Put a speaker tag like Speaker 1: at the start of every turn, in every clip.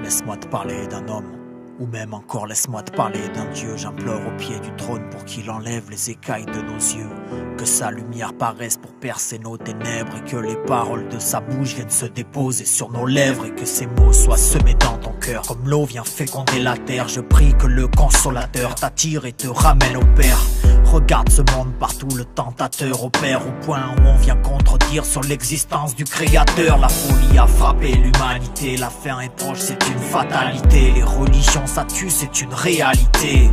Speaker 1: laisse-moi te parler d'un homme. Ou même encore laisse-moi te parler d'un Dieu. J'implore au pied du trône pour qu'il enlève les écailles de nos yeux, que sa lumière paraisse pour percer nos ténèbres, et que les paroles de sa bouche viennent se déposer sur nos lèvres, et que ces mots soient semés dans ton cœur comme l'eau vient féconder la terre. Je prie que le consolateur t'attire et te ramène au Père. Regarde ce monde partout, le tentateur opère, au point où on vient contredire sur l'existence du Créateur. La folie a frappé l'humanité, la fin est proche, c'est une fatalité. Les religions ça tue, c'est une réalité.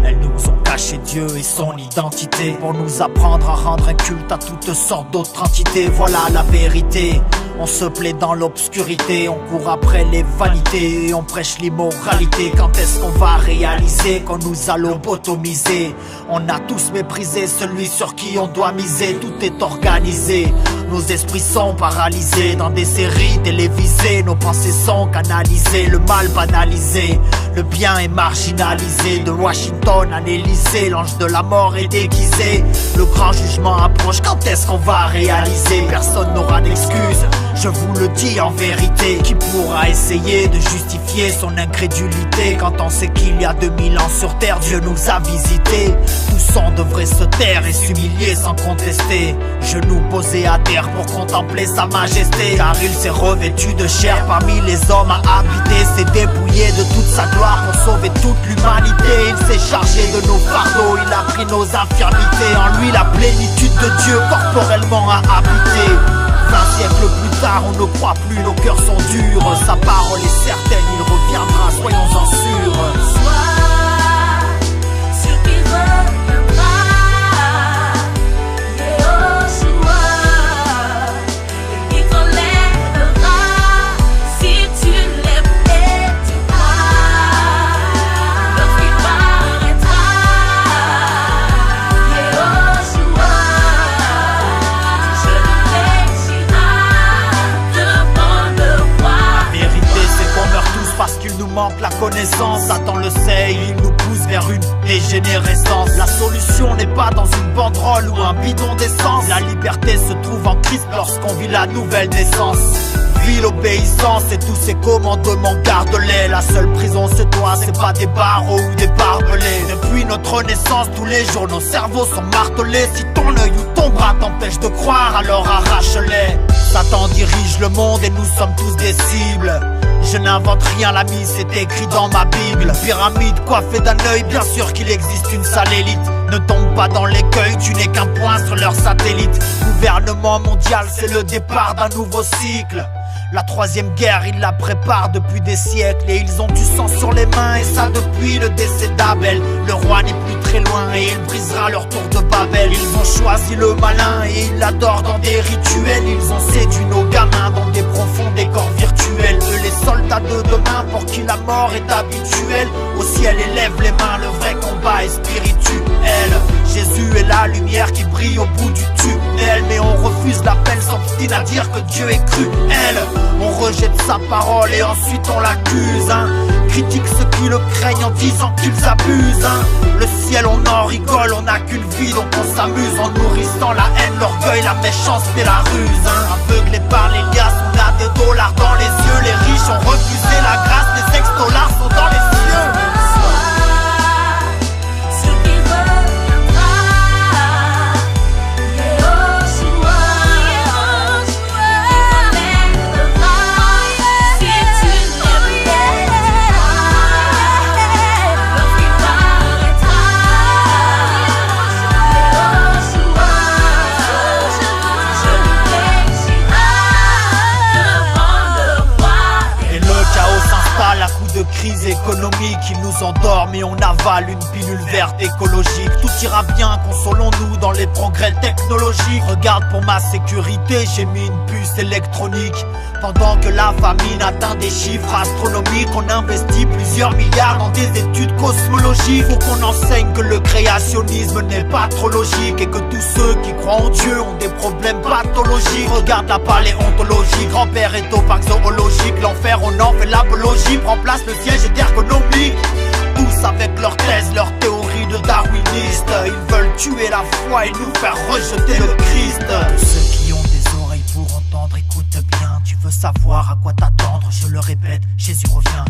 Speaker 1: Elles nous ont caché Dieu et son identité, pour nous apprendre à rendre un culte à toutes sortes d'autres entités. Voilà la vérité. On se plaît dans l'obscurité, on court après les vanités et on prêche l'immoralité. Quand est-ce qu'on va réaliser qu'on nous a lobotomisé? On a tous méprisé celui sur qui on doit miser. Tout est organisé, nos esprits sont paralysés dans des séries télévisées. Nos pensées sont canalisées, le mal banalisé, le bien est marginalisé. De Washington à l'Élysée, l'ange de la mort est déguisé. Le grand jugement approche, quand est-ce qu'on va réaliser? Personne n'aura d'excuses, je vous le dis en vérité. Qui pourra essayer de justifier son incrédulité quand on sait qu'il y a 2000 ans sur terre Dieu nous a visités? Tout son devrait se taire et s'humilier sans contester, genoux posés à terre pour contempler sa majesté. Car il s'est revêtu de chair parmi les hommes à habiter, s'est dépouillé de toute sa gloire pour sauver toute l'humanité. Il s'est chargé de nos fardeaux, il a pris nos infirmités. En lui la plénitude de Dieu corporellement a habité. 20 siècles plus tard, on ne croit plus, nos cœurs sont durs. Sa parole est certaine, il reviendra, soyons-en sûrs. Parce qu'il nous manque la connaissance, Satan le sait, il nous pousse vers une dégénérescence. La solution n'est pas dans une banderole ou un bidon d'essence. La liberté se trouve en Christ lorsqu'on vit la nouvelle naissance. Vie l'obéissance et tous ces commandements garde-les. La seule prison c'est toi, c'est pas des barreaux ou des barbelés. Depuis notre naissance, tous les jours nos cerveaux sont martelés. Si ton œil ou ton bras t'empêche de croire, alors arrache-les. Satan dirige le monde et nous sommes tous des cibles. Je n'invente rien, l'ami, c'est écrit dans ma Bible. Pyramide coiffée d'un œil, bien sûr qu'il existe une sale élite. Ne tombe pas dans l'écueil, tu n'es qu'un point sur leur satellite. Gouvernement mondial, c'est le départ d'un nouveau cycle. La troisième guerre, ils la préparent depuis des siècles. Et ils ont du sang sur les mains, et ça depuis le décès d'Abel. Le roi n'est plus très loin, et il brisera leur tour de Babel. Ils ont choisi le malin, et ils l'adorent dans des rituels. Ils ont séduit nos gamins dans des profonds décors virtuels. Eux les soldats de demain, pour qui la mort est habituelle. Au ciel élève les mains, le vrai combat est spirituel. Jésus est la lumière qui brille au bout du tunnel. Mais on refuse l'appel, s'obstine à dire que Dieu est cruel. On rejette sa parole et ensuite on l'accuse, hein. Critique ceux qui le craignent en disant qu'ils abusent, hein. Le ciel on en rigole, on n'a qu'une vie donc on s'amuse. En nourrissant la haine, l'orgueil, la méchanceté, la ruse, hein. Aveuglés par les liasses, on a des dollars dans les yeux. Les riches ont refusé la grâce, les ex-dollars sont dans les cieux. De crise économique, ils nous endorment et on avale une pilule verte écologique. Tout ira bien, consolons-nous dans les progrès technologiques. Regarde pour ma sécurité, j'ai mis une puce électronique. Pendant que la famine atteint des chiffres astronomiques, on investit plusieurs milliards dans des études cosmologiques. Faut qu'on enseigne que le créationnisme n'est pas trop logique, et que tous ceux qui croient en Dieu ont des problèmes pathologiques. Regarde la paléontologie, grand-père est au parc zoologique. L'enfer on en fait l'apologie, prend place le siège est ergonomique. Tous avec leurs thèses, leurs théories de darwinistes. Ils veulent tuer la foi et nous faire rejeter le Christ. Tous ceux qui ont des oreilles pour entendre, écoute bien. Tu veux savoir à quoi t'attendre, je le répète, Jésus revient.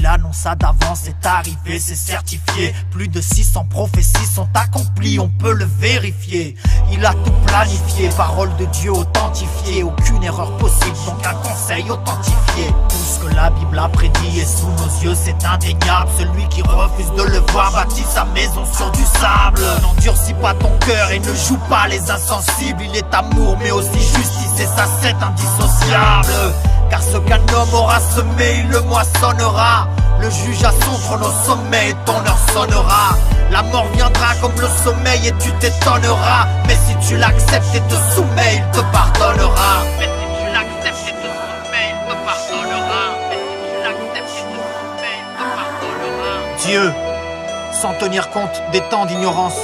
Speaker 1: annonça d'avance est arrivé, c'est certifié. Plus de 600 prophéties sont accomplies, on peut le vérifier. Il a tout planifié, parole de Dieu authentifiée. Aucune erreur possible, donc un conseil authentifié. Tout ce que la Bible a prédit est sous nos yeux, c'est indéniable. Celui qui refuse de le voir bâtit sa maison sur du sable. N'endurcis pas ton cœur et ne joue pas les insensibles. Il est amour mais aussi justice et ça c'est indissociable. Car ce qu'un homme aura semé, il le moissonnera. Le juge à son trône au sommet et ton heure sonnera. La mort viendra comme le sommeil et tu t'étonneras. Mais si tu l'acceptes et te soumets, il te pardonnera. Mais si tu l'acceptes et te soumets, il te pardonnera. Mais si tu l'acceptes et te soumets, il te pardonnera. Dieu, sans tenir compte des temps d'ignorance,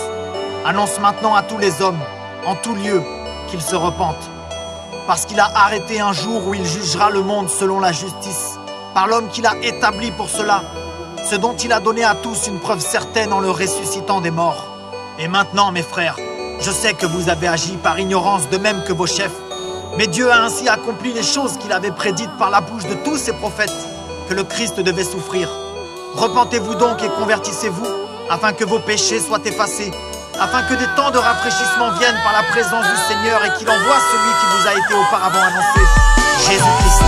Speaker 1: annonce maintenant à tous les hommes, en tout lieu, qu'ils se repentent. Parce qu'il a arrêté un jour où il jugera le monde selon la justice, par l'homme qu'il a établi pour cela, ce dont il a donné à tous une preuve certaine en le ressuscitant des morts. Et maintenant, mes frères, je sais que vous avez agi par ignorance de même que vos chefs, mais Dieu a ainsi accompli les choses qu'il avait prédites par la bouche de tous ses prophètes, que le Christ devait souffrir. Repentez-vous donc et convertissez-vous, afin que vos péchés soient effacés, afin que des temps de rafraîchissement viennent par la présence du Seigneur et qu'il envoie celui qui vous a été auparavant annoncé, Jésus-Christ.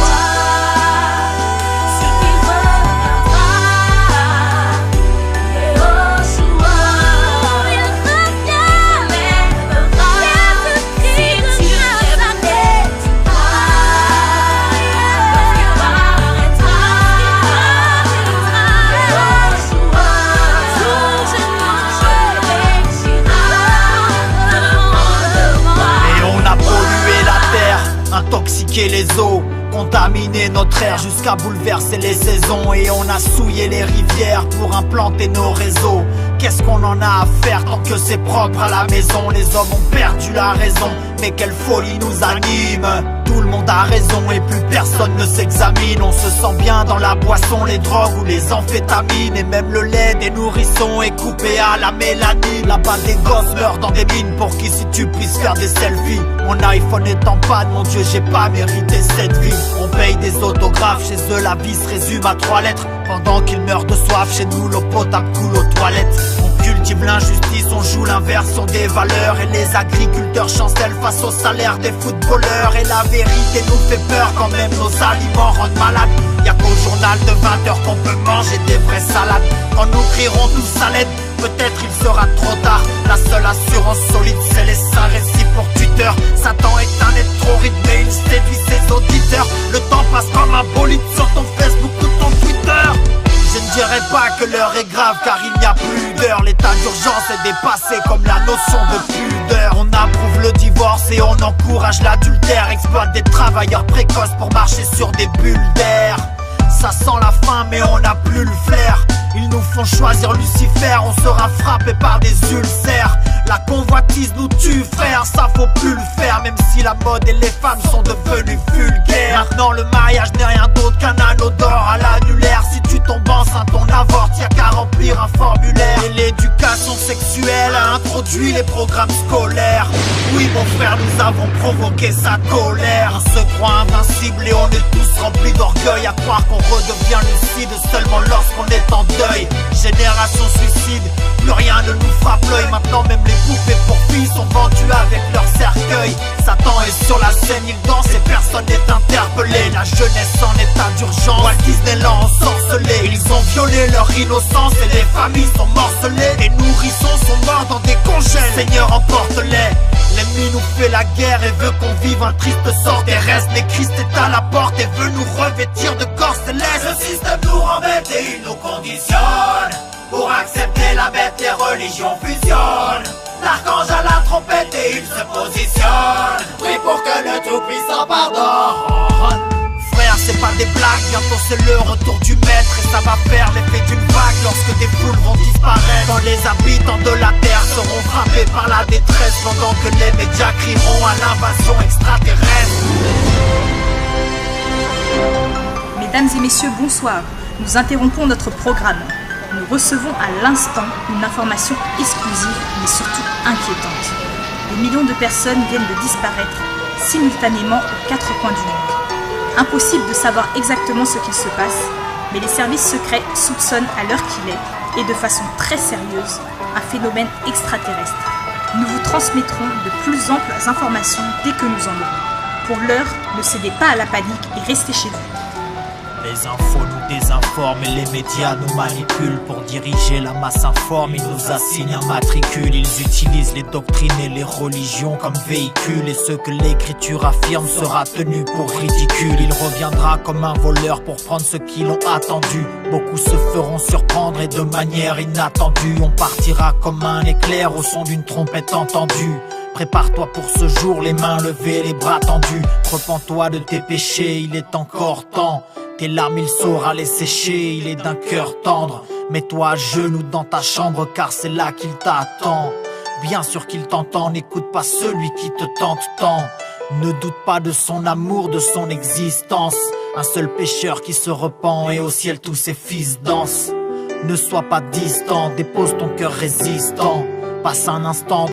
Speaker 1: Intoxiquer les eaux, contaminer notre air jusqu'à bouleverser les saisons. Et on a souillé les rivières pour implanter nos réseaux. Qu'est-ce qu'on en a à faire tant que c'est propre à la maison? Les hommes ont perdu la raison, mais quelle folie nous anime. Tout le monde a raison et plus personne ne s'examine. On se sent bien dans la boisson, les drogues ou les amphétamines. Et même le lait des nourrissons est coupé à la mélanine. Là-bas des gosses meurent dans des mines pour qu'ici tu puisses faire des selfies. Mon iPhone est en panne, mon Dieu j'ai pas mérité cette vie. On paye des autographes, chez eux la vie se résume à 3 lettres. Pendant qu'ils meurent de soif, chez nous l'eau potable coule aux toilettes. On cultive l'injustice, on joue l'inversion des valeurs. Et les agriculteurs chancellent face au salaire des footballeurs. Et la vérité nous fait peur quand même nos aliments rendent malades. Y'a qu'au journal de 20h qu'on peut manger des vraies salades. Quand nous crierons tous à l'aide, peut-être il sera trop tard. La seule assurance solide c'est les saints récits pour Twitter. Satan est un être trop rythmé, il séduit ses auditeurs. Le temps passe comme un bolide sur ton Facebook ou ton Twitter. Je ne dirais pas que l'heure est grave car il n'y a plus d'heure. L'état d'urgence est dépassé comme la notion de pudeur. On approuve le divorce et on encourage l'adultère. Exploite des travailleurs précoces pour marcher sur des bulles d'air. Ça sent la faim mais on n'a plus le flair. Ils nous font choisir Lucifer, on sera frappé par des ulcères. La convoitise nous tue frère, ça faut plus le faire. Même si la mode et les femmes sont devenues vulgaires. Maintenant le mariage n'est rien d'autre qu'un anneau d'or à l'annulaire. Si tu tombes enceinte on avorte, y'a qu'à remplir un formulaire. Et l'éducation sexuelle a introduit les programmes scolaires. Oui mon frère, nous avons provoqué sa colère. On se croit invincible et on est tous remplis d'orgueil. À croire qu'on redevient lucide seulement lorsqu'on est en deuil. Génération suicide, plus rien ne nous frappe l'œil. Maintenant même les poupées pour filles sont vendues avec leur cercueil. Satan est sur la scène, il danse et personne n'est interpellé. La jeunesse en état d'urgence, Walt Disneyland ensorcelé. Ils ont violé leur innocence et les familles sont morcelées. Les nourrissons sont morts dans des congèles, Seigneur emporte-les. L'ennemi nous fait la guerre et veut qu'on vive un triste sort terrestre. Mais Christ est à la porte et veut nous revêtir de corps célestes. Le système nous rembête et il nous conditionne. Pour accepter la bête, les religions fusionnent. L'archange à la trompette et il se positionne. Prie pour que le Tout-Puissant pardonne. Frère, c'est pas des blagues, bientôt c'est le retour du maître. Et ça va faire l'effet d'une vague lorsque des foules vont disparaître. Quand les habitants de la terre seront frappés par la détresse. Pendant que les médias crieront à l'invasion extraterrestre.
Speaker 2: Mesdames et messieurs, bonsoir. Nous interrompons notre programme. Nous recevons à l'instant une information exclusive mais surtout inquiétante. Des millions de personnes viennent de disparaître simultanément aux 4 coins du monde. Impossible de savoir exactement ce qu'il se passe, Mais les services secrets soupçonnent à l'heure qu'il est, et de façon très sérieuse, un phénomène extraterrestre. Nous vous transmettrons de plus amples informations dès que nous en aurons. Pour l'heure, ne cédez pas à la panique et restez chez vous.
Speaker 1: Les infos nous désinforment et les médias nous manipulent. Pour diriger la masse informe, ils nous assignent un matricule. Ils utilisent les doctrines et les religions comme véhicules. Et ce que l'écriture affirme sera tenu pour ridicule. Il reviendra comme un voleur pour prendre ceux qui l'ont attendu. Beaucoup se feront surprendre et de manière inattendue. On partira comme un éclair au son d'une trompette entendue. Prépare-toi pour ce jour, les mains levées, les bras tendus. Repens-toi de tes péchés, il est encore temps. Tes larmes il saura les sécher, il est d'un cœur tendre. Mets-toi à genoux dans ta chambre car c'est là qu'il t'attend. Bien sûr qu'il t'entend, n'écoute pas celui qui te tente tant. Ne doute pas de son amour, de son existence. Un seul pécheur qui se repent et au ciel tous ses fils dansent. Ne sois pas distant, dépose ton cœur résistant. Passe un instant